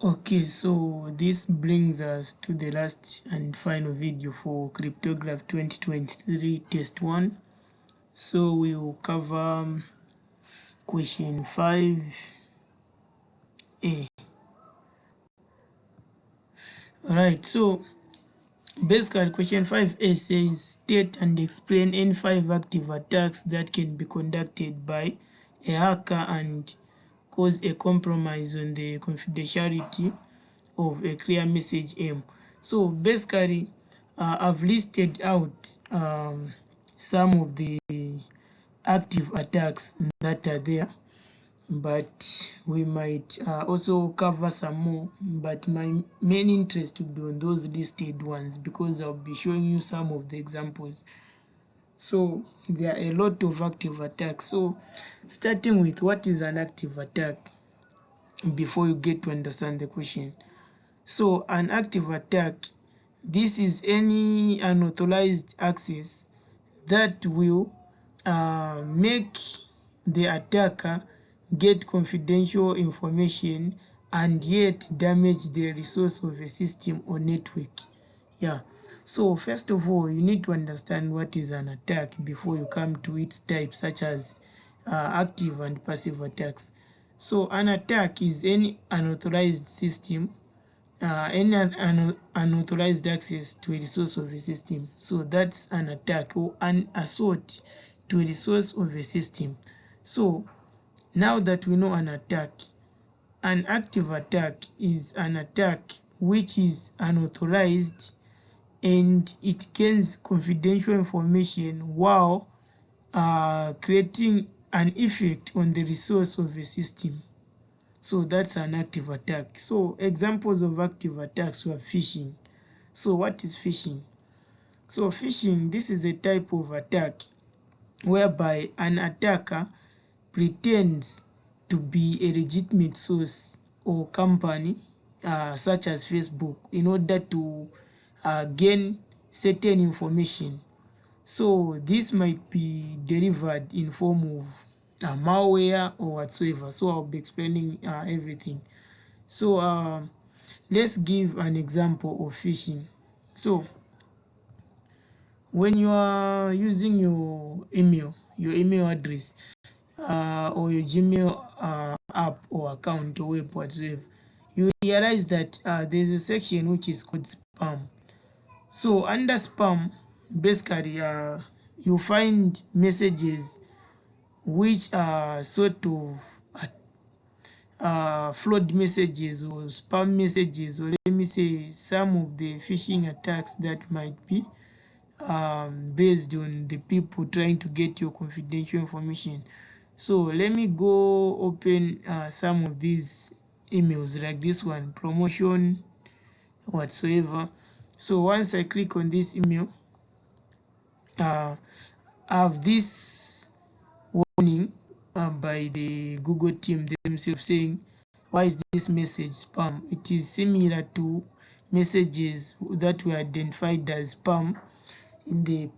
Okay, so this brings us to the last and final video for Cryptography 2023 test 1. So we will cover question 5A. Alright, so basically question 5A says state and explain any 5 active attacks that can be conducted by a hacker and cause a compromise on the confidentiality of a clear message aim. So basically I've listed out some of the active attacks that are there, but we might also cover some more, but my main interest will be on those listed ones because I'll be showing you some of the examples. So there are a lot of active attacks. So starting with what is an active attack before you get to understand the question. So an active attack, this is any unauthorized access that will make the attacker get confidential information and yet damage the resource of a system or network. Yeah. So first of all, you need to understand what is an attack before you come to its types, such as active and passive attacks. So an attack is any unauthorized system, any unauthorized access to a resource of a system. So that's an attack or an assault to a resource of a system. So now that we know an attack, an active attack is an attack which is unauthorized and it gains confidential information while creating an effect on the resource of a system. So that's an active attack. So examples of active attacks were phishing. So what is phishing? So phishing, this is a type of attack whereby an attacker pretends to be a legitimate source or company such as Facebook in order to gain certain information. So this might be delivered in form of malware or whatsoever. So I'll be explaining everything. So let's give an example of phishing. So when you are using your email address or your Gmail app or account or web whatsoever, you realize that there's a section which is called spam. So under spam, basically you find messages which are sort of fraud messages or spam messages, or let me say some of the phishing attacks that might be based on the people trying to get your confidential information. So let me go open some of these emails like this one, promotion whatsoever. So once I click on this email, I have this warning by the Google team themselves saying, why is this message spam? It is similar to messages that were identified as spam in the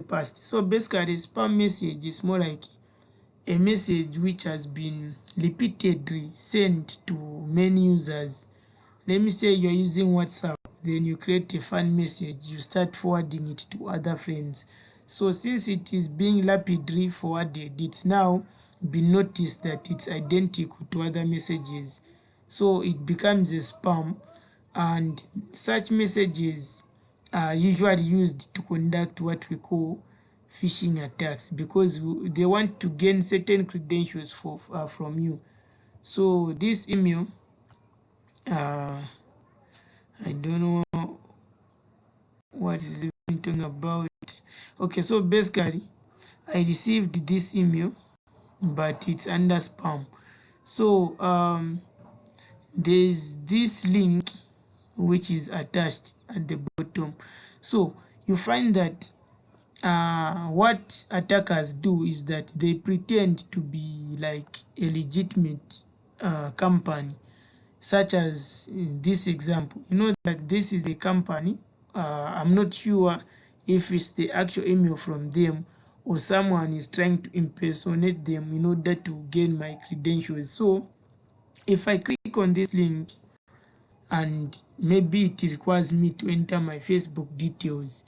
past. So basically spam message is more like a message which has been repeatedly sent to many users. Let me say you're using WhatsApp, then you create a fun message, you start forwarding it to other friends. So since it is being rapidly forwarded, it's now been noticed that it's identical to other messages. So it becomes a spam, and such messages are usually used to conduct what we call phishing attacks because they want to gain certain credentials from you. So this email, I don't know what is even talking about. Okay, so basically I received this email, but it's under spam. So there's this link which is attached at the bottom. So you find that what attackers do is that they pretend to be like a legitimate company, such as in this example. You know that this is a company. I'm not sure if it's the actual email from them or someone is trying to impersonate them in order to gain my credentials. So if I click on this link, and maybe it requires me to enter my Facebook details.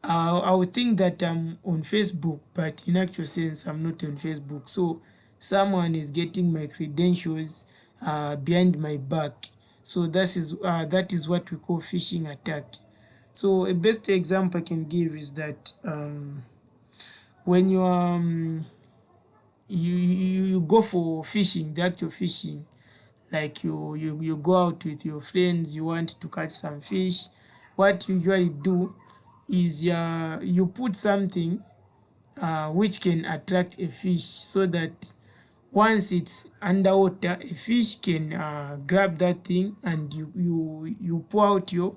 I would think that I'm on Facebook, but in actual sense, I'm not on Facebook. So someone is getting my credentials behind my back. So that is what we call phishing attack. So a best example I can give is that when you go for fishing, the actual fishing, like you go out with your friends, you want to catch some fish. What you usually do is you put something which can attract a fish, so that once it's underwater, a fish can grab that thing, and you pour out your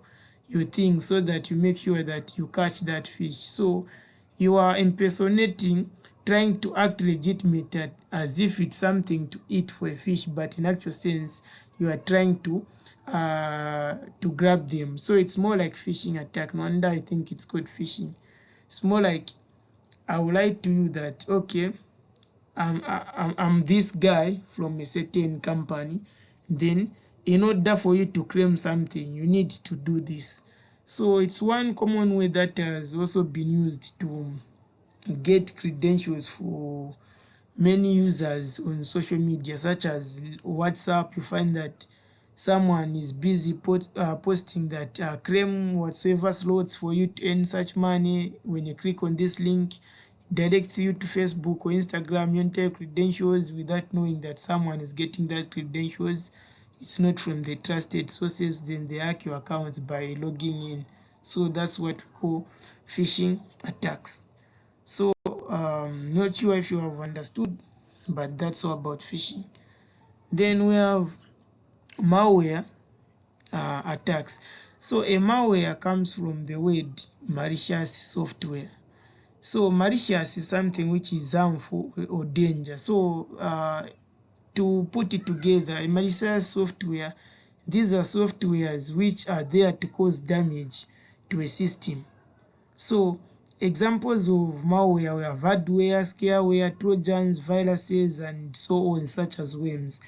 thing, so that you make sure that you catch that fish. So you are impersonating, trying to act legitimate as if it's something to eat for a fish, but in actual sense you are trying to grab them. So it's more like phishing attack. No wonder I think it's called phishing. It's more like I will lie to you that, okay, I'm this guy from a certain company. Then in order for you to claim something, you need to do this. So it's one common way that has also been used to get credentials for many users on social media, such as WhatsApp. You find that someone is busy posting that claim whatsoever slots for you to earn such money. When you click on this link, directs you to Facebook or Instagram, you enter credentials without knowing that someone is getting that credentials. It's not from the trusted sources, then they hack your accounts by logging in. So that's what we call phishing attacks. So not sure if you have understood, but that's all about phishing. Then we have malware attacks. So a malware comes from the word malicious software. So malicious is something which is harmful or danger. So to put it together, a malicious software, these are softwares which are there to cause damage to a system. So examples of malware we have Adware, Scareware, Trojans, viruses, and so on, such as worms.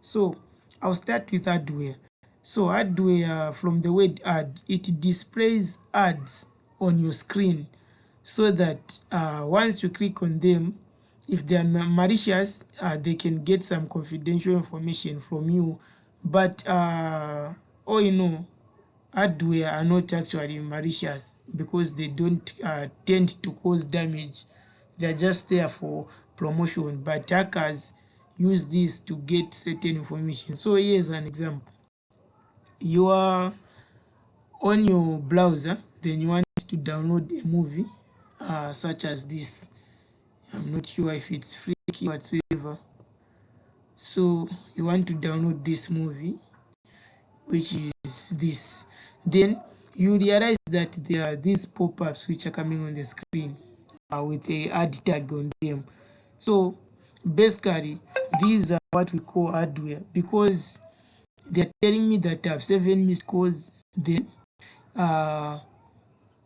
So I'll start with Adware. So Adware, from the word ad, it displays ads on your screen, so that once you click on them, if they are malicious, they can get some confidential information from you. But all you know, hardware are not actually malicious, because they don't tend to cause damage. They are just there for promotion, but hackers use this to get certain information. So here's an example. You are on your browser, then you want to download a movie such as this. I'm not sure if it's free whatsoever. So you want to download this movie, which is this. Then you realize that there are these pop-ups which are coming on the screen with a ad tag on them. So basically, these are what we call hardware, because they're telling me that I have 7 missed calls, then uh,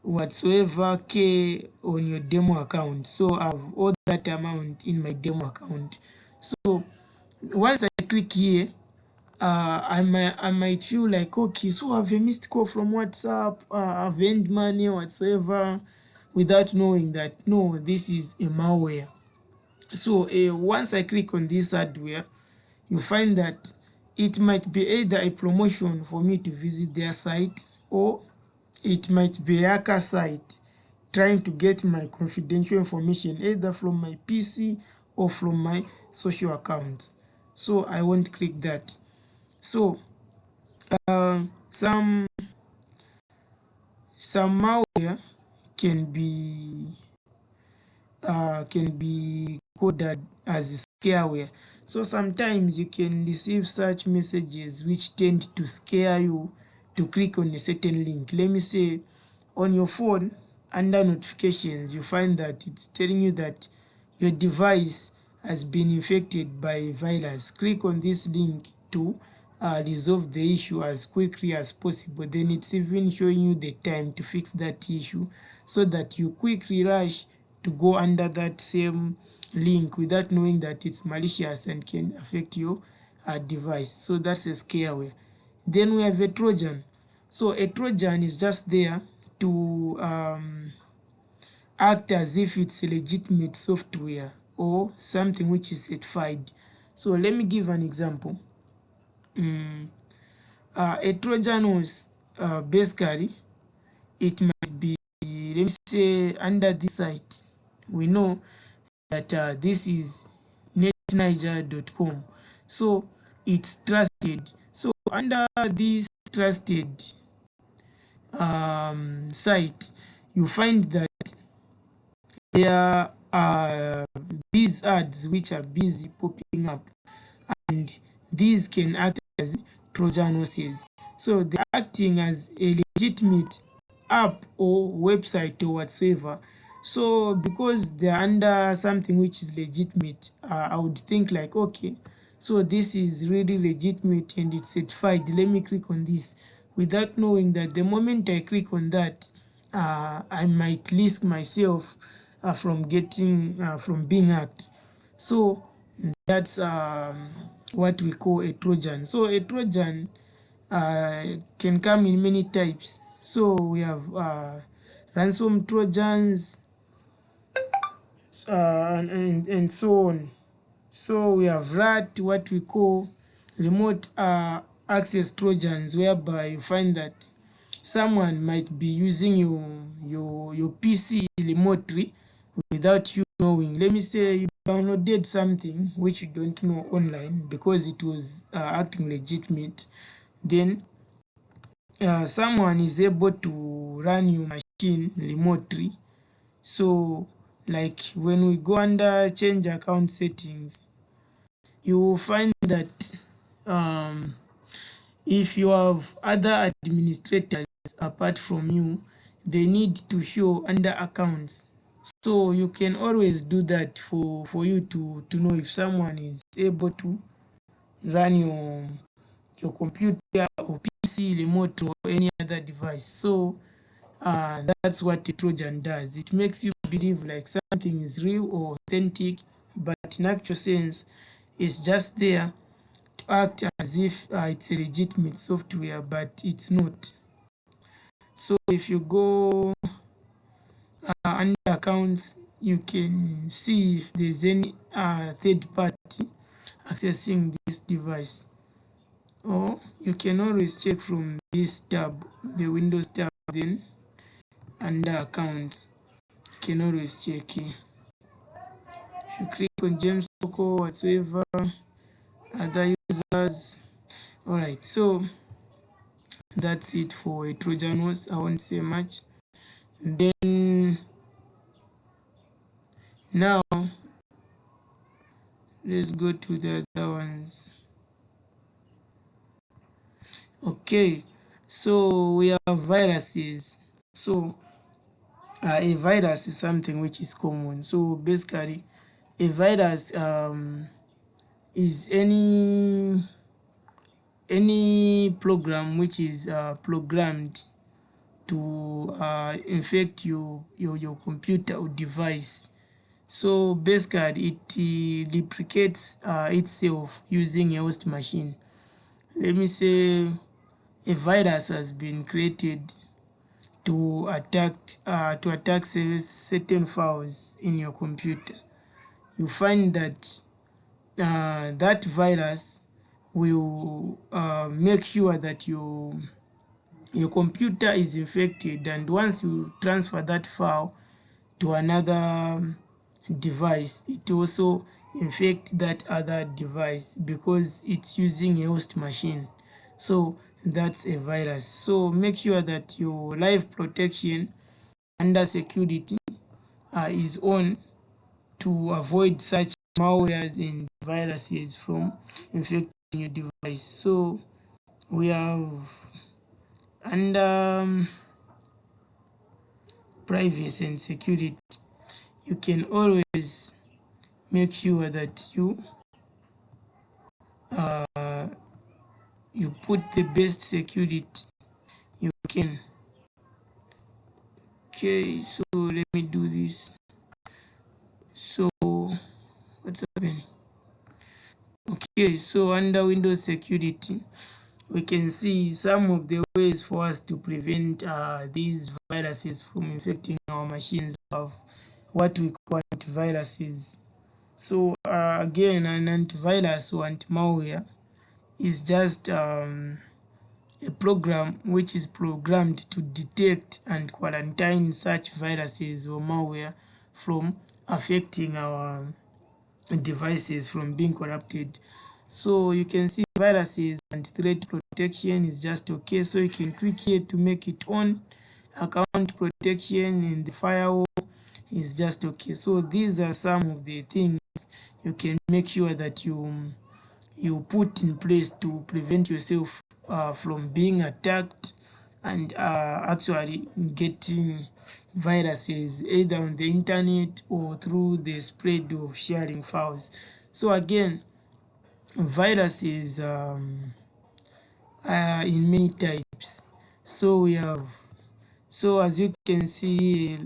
whatsoever K on your demo account. So I have all that amount in my demo account. So once I click here, I might feel like, okay, so I've a missed call from WhatsApp, I've earned money whatsoever, without knowing that no, this is a malware. So once I click on this hardware, you find that it might be either a promotion for me to visit their site, or it might be a hacker site trying to get my confidential information either from my PC or from my social accounts. So I won't click that. So some malware can be coded as scareware. So sometimes you can receive such messages which tend to scare you to click on a certain link. Let me say, on your phone, under notifications, you find that it's telling you that your device has been infected by a virus. Click on this link to resolve the issue as quickly as possible. Then it's even showing you the time to fix that issue, so that you quickly rush to go under that same link without knowing that it's malicious and can affect your device. So that's a scareware. Then we have a Trojan. So a Trojan is just there to act as if it's a legitimate software or something which is certified. So let me give an example. A Trojan was basically, it might be, let me say, under this site. We know that this is netniger.com, so it's trusted. So under this trusted site, you find that there are these ads which are busy popping up, and these can act as Trojan horses. So they're acting as a legitimate app or website or whatsoever. So because they're under something which is legitimate, I would think like, okay, so this is really legitimate and it's certified. Let me click on this, without knowing that the moment I click on that, I might risk myself from getting from being hacked. So that's what we call a Trojan. So a Trojan can come in many types. So we have ransom Trojans, and so on. So we have RAT, what we call remote access Trojans, whereby you find that someone might be using your PC remotely without you knowing. Let me say you downloaded something which you don't know online because it was acting legitimate. Then someone is able to run your machine remotely. So like when we go under change account settings, you will find that if you have other administrators apart from you, they need to show under accounts. So you can always do that for you to know if someone is able to run your computer or PC remote or any other device. So that's what a Trojan does. It makes you believe like something is real or authentic, but in actual sense, it's just there to act as if it's a legitimate software, but it's not. So if you go under accounts, you can see if there's any third party accessing this device, or you can always check from this tab, the Windows tab. Then under accounts, you can always check here. If you click on James Soko whatsoever, other users. All right, so that's it for a Trojan horse. I won't say much. Then now let's go to the other ones. Okay, so we have viruses. So a virus is something which is common. So basically, a virus is any program which is programmed to infect your computer or device. So basically, it replicates itself using a host machine. Let me say a virus has been created to attack certain files in your computer. You find that that virus will make sure that your computer is infected, and once you transfer that file to another device, it also infect that other device because it's using a host machine. So that's a virus. So make sure that your live protection under security is on to avoid such malwares and viruses from infecting your device. So we have under privacy and security, you can always make sure that you put the best security you can. Okay, so let me do this. So what's happening? Okay, so under Windows security, we can see some of the ways for us to prevent these viruses from infecting our machines of what we call antiviruses. So again, an antivirus or anti-malware is just a program which is programmed to detect and quarantine such viruses or malware from affecting our devices from being corrupted. So you can see viruses and threat protection is just okay. So you can click here to make it on. Account protection in the firewall is just okay. So these are some of the things you can make sure that you put in place to prevent yourself from being attacked and actually getting viruses either on the internet or through the spread of sharing files. So again, viruses are in many types. So we have, so as you can see,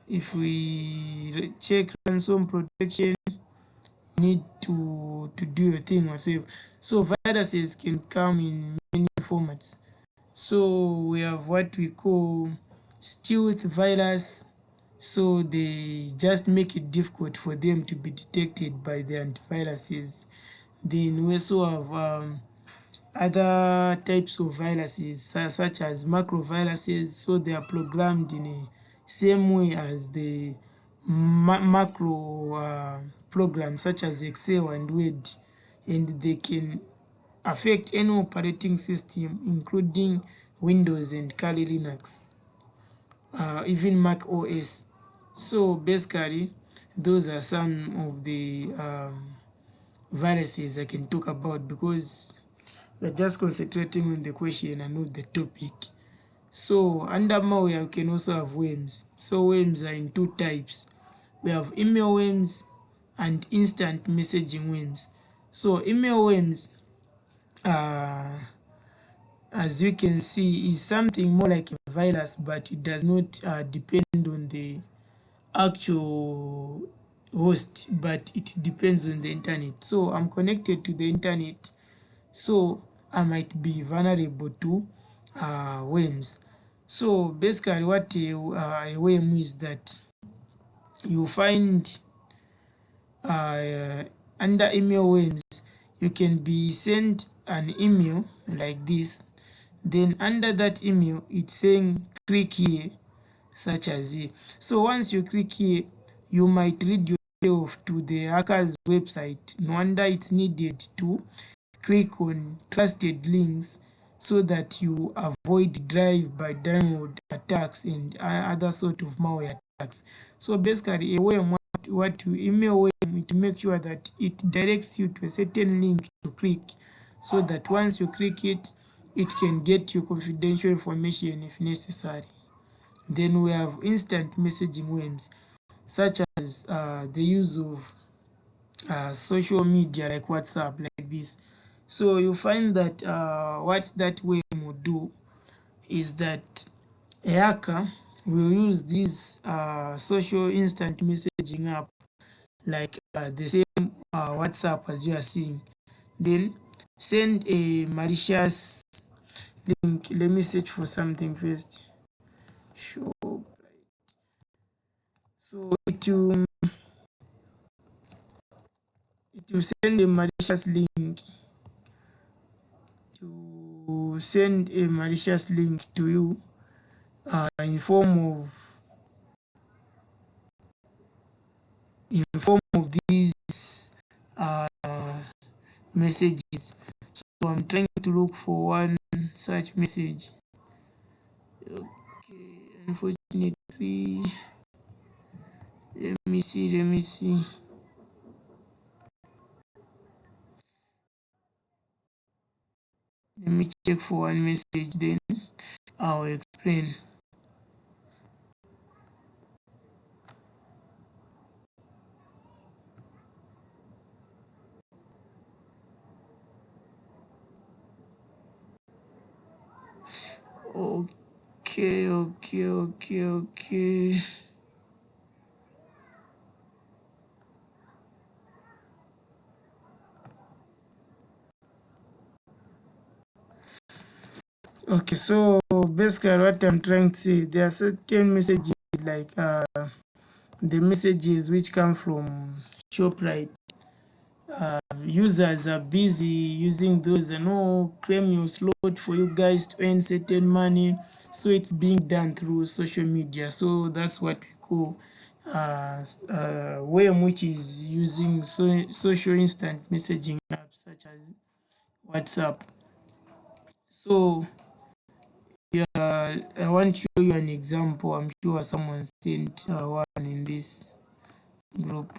if we check ransom protection, need to do your thing yourself. So viruses can come in many formats. So we have what we call stealth virus. So they just make it difficult for them to be detected by the antiviruses. Then we also have other types of viruses such as macroviruses. So they are programmed in a same way as the macro programs such as Excel and Word, and they can affect any operating system including Windows and Kali Linux, even Mac OS. So basically those are some of the viruses I can talk about because we're just concentrating on the question and not the topic. So under malware we can also have worms. So worms are in two types. We have email worms and instant messaging worms. So email worms, as you can see, is something more like a virus, but it does not depend on the actual host, but it depends on the internet. So I'm connected to the internet, so I might be vulnerable to worms. So basically what a worm is that you find under email worms, you can be sent an email like this, then under that email it's saying click here, such as here. So once you click here, you might read yourself to the hacker's website. No wonder it's needed to click on trusted links so that you avoid drive-by download attacks and other sort of malware attacks. So basically a worm, what you email worm, it makes sure that it directs you to a certain link to click, so that once you click it, it can get you confidential information if necessary. Then we have instant messaging worms, such as the use of social media like WhatsApp, like this. So you find that what that worm will do is that a hacker will use this social instant messaging app like the same WhatsApp as you are seeing. Then send a malicious link. Let me search for something first. Sure. So it will send a malicious link to you in form of these uh, messages. So I'm trying to look for one such message. Okay, unfortunately, let me see. Let me check for one message, then I'll explain. Okay. Okay, so basically what I'm trying to say, there are certain messages like the messages which come from ShopRite. Users are busy using those and claim your slot for you guys to earn certain money. So it's being done through social media. So that's what we call way in which is using social instant messaging apps such as WhatsApp. So yeah, I want to show you an example. I'm sure someone sent one in this group.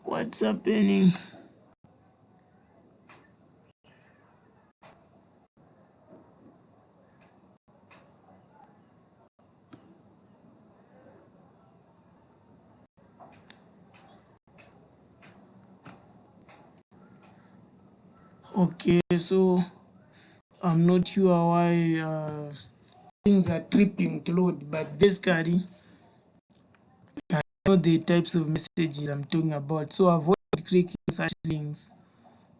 What's happening? Okay, so I'm not sure why things are tripping to load, but basically, I know the types of messages I'm talking about. So avoid clicking such links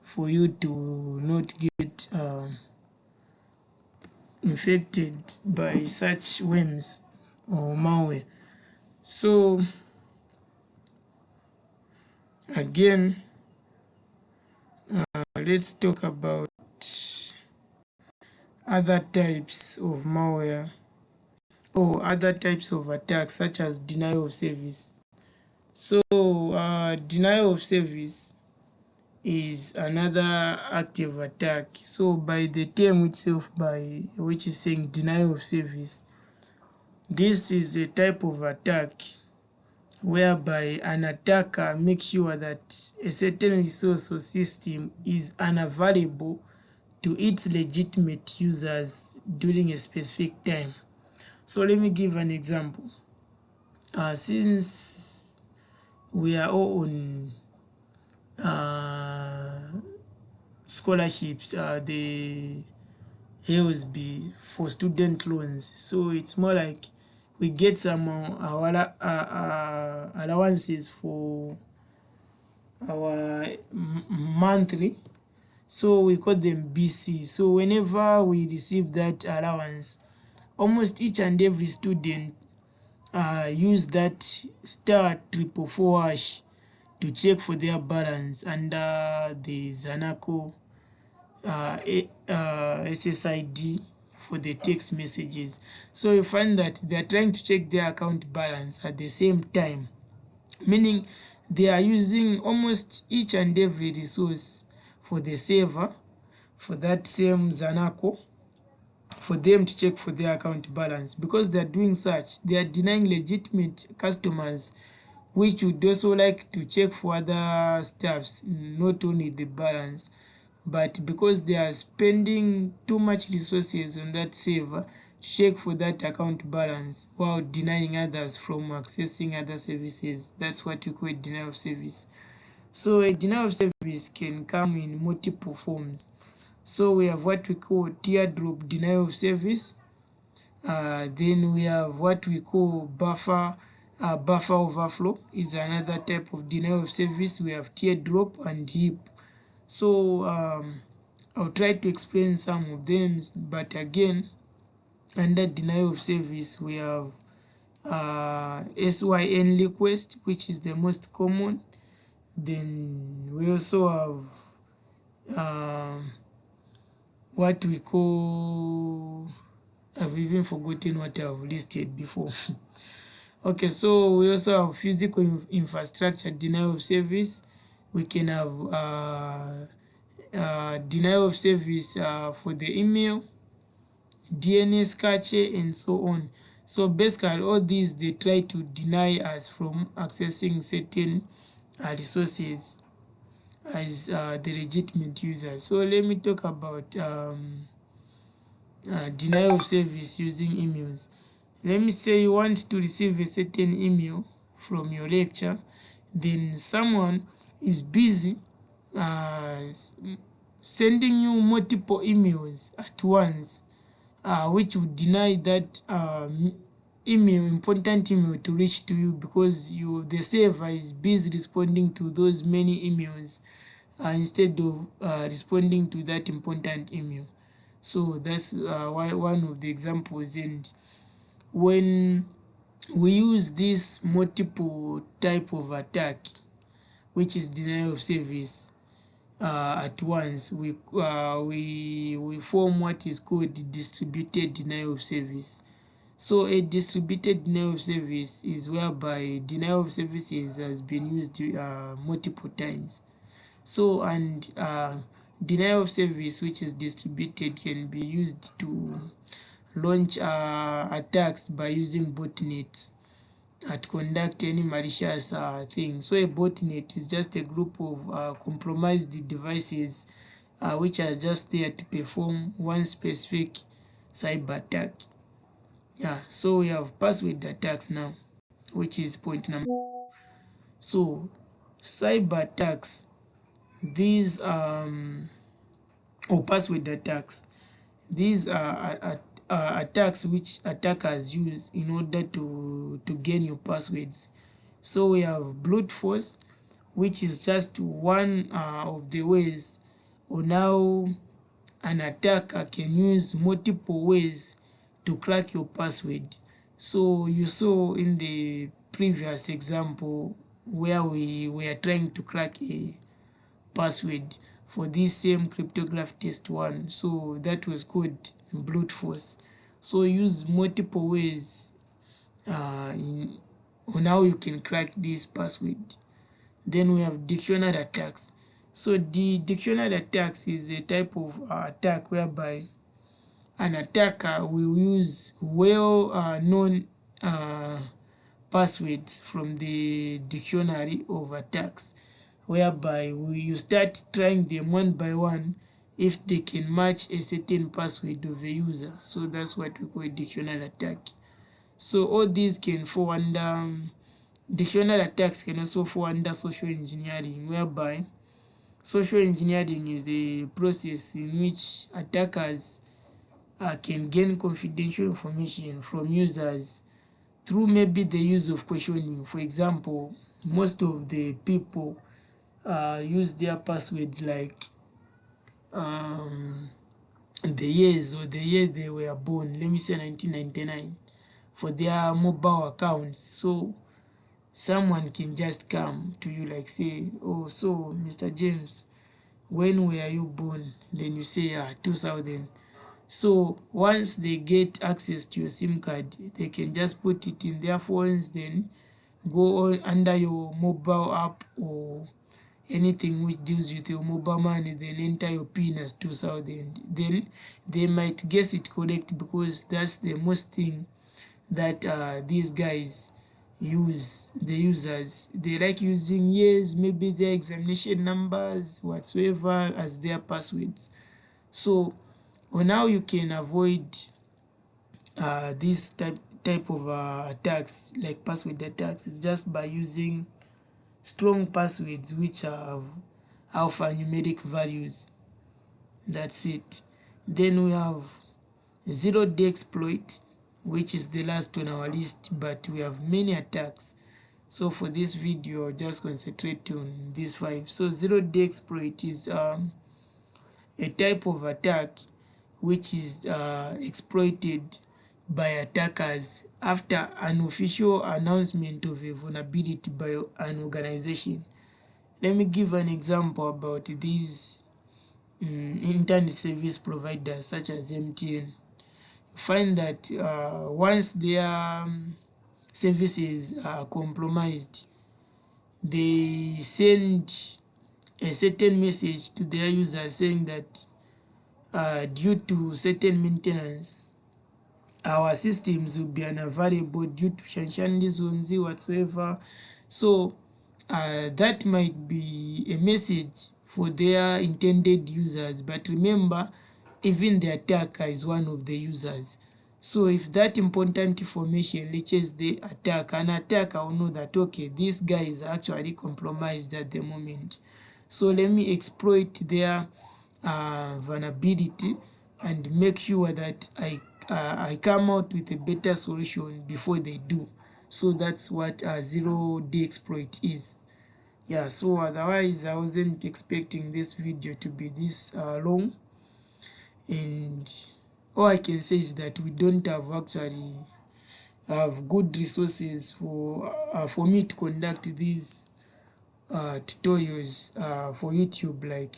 for you to not get infected by such worms or malware. So again, let's talk about other types of malware or other types of attacks such as denial of service. So denial of service is another active attack. So by the term itself, by which is saying denial of service, this is a type of attack whereby an attacker makes sure that a certain resource or system is unavailable to its legitimate users during a specific time. So let me give an example. Since we are all on scholarships, the HELSB for student loans, so it's more like we get some allowances for our monthly, so we call them BC. So whenever we receive that allowance, almost each and every student use that star 444 hash to check for their balance under the Zanaco SSID for the text messages. So you find that they are trying to check their account balance at the same time, meaning they are using almost each and every resource for the server for that same Zanaco for them to check for their account balance. Because they are doing such, they are denying legitimate customers which would also like to check for other stuffs, not only the balance, but because they are spending too much resources on that server to check for that account balance while denying others from accessing other services. That's what we call denial of service. So a denial of service can come in multiple forms. So we have what we call teardrop denial of service. Then we have what we call buffer overflow is another type of denial of service. We have teardrop and heap. So I'll try to explain some of them, but again, under denial of service, we have SYN request, which is the most common. Then we also have what we call, I've even forgotten what I've listed before. Okay, so we also have physical infrastructure denial of service. We can have denial of service for the email, DNS cache, and so on. So basically, all these they try to deny us from accessing certain resources as the legitimate users. So let me talk about denial of service using emails. Let me say you want to receive a certain email from your lecture, then someone is busy sending you multiple emails at once, which would deny that important email to reach to you, because the server is busy responding to those many emails instead of responding to that important email. So that's why one of the examples. And when we use this multiple type of attack, which is denial of service, at once, we form what is called distributed denial of service. So a distributed denial of service is whereby denial of services has been used multiple times. So, and denial of service which is distributed can be used to launch attacks by using botnets to conduct any malicious thing. So a botnet is just a group of compromised devices which are just there to perform one specific cyber attack. Yeah, so we have password attacks now, which is point number. So cyber attacks, these or password attacks, these are attacks which attackers use in order to gain your passwords. So we have brute force, which is just one of the ways on how an attacker can use multiple ways to crack your password. So you saw in the previous example where we were trying to crack a password for this same cryptography test one, so that was called brute force. So use multiple ways on how you can crack this password. Then we have dictionary attacks. So the dictionary attacks is a type of attack whereby an attacker will use well known passwords from the dictionary of attacks, whereby you start trying them one by one if they can match a certain password of a user. So that's what we call a dictionary attack. So all these can fall under dictionary attacks, can also fall under social engineering, whereby social engineering is a process in which attackers can gain confidential information from users through maybe the use of questioning. For example, most of the people use their passwords like the years or the year they were born, let me say 1999, for their mobile accounts. So someone can just come to you like say, oh, so Mr. James, when were you born? Then you say 2000. So once they get access to your SIM card, they can just put it in their phones, then go on under your mobile app or anything which deals with your mobile money, then enter your PIN as 2000. Then they might guess it correct, because that's the most thing that these guys use. The users, they like using years, maybe their examination numbers, whatsoever, as their passwords. So on how you can avoid this type of attacks like password attacks is just by using strong passwords which have alphanumeric values. That's it. Then we have zero-day exploit, which is the last on our list, but we have many attacks. So for this video, I'll just concentrate on these 5. So zero-day exploit is a type of attack which is exploited by attackers after an official announcement of a vulnerability by an organization. Let me give an example about these internet service providers such as MTN. You find that once their services are compromised, they send a certain message to their users saying that due to certain maintenance, our systems will be unavailable due to Shanshandi Zonzi whatsoever. So that might be a message for their intended users, but remember, even the attacker is one of the users. So if that important information reaches the attacker, an attacker will know that, okay, this guy is actually compromised at the moment. So let me exploit their vulnerability and make sure that I come out with a better solution before they do. So that's what a 0-day exploit is. Yeah, so otherwise I wasn't expecting this video to be this long, and all I can say is that we don't have actually have good resources for me to conduct these tutorials for YouTube. Like,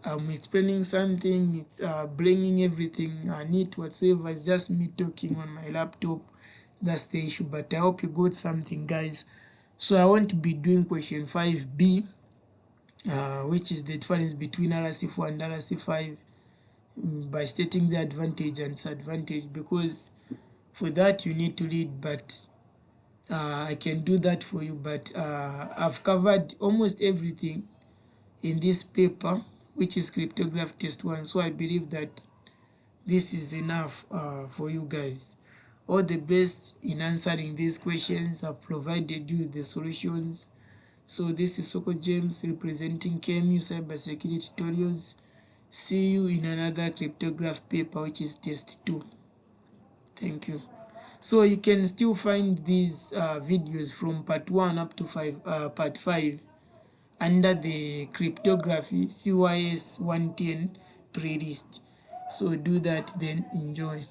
I'm explaining something, it's bringing everything neat whatsoever. It's just me talking on my laptop. That's the issue, but I hope you got something, guys. So I want to be doing question 5b, which is the difference between RC4 and RC5, by stating the advantage and disadvantage, because for that you need to read, but I can do that for you. But I've covered almost everything in this paper, which is cryptography test 1, so I believe that this is enough for you guys. All the best in answering these questions. I've provided you the solutions. So this is Soko James representing KMU Cybersecurity Tutorials. See you in another cryptography paper, which is test 2. Thank you. So you can still find these videos from part 1 up to part 5 under the cryptography CYS110 playlist. So do that, then enjoy.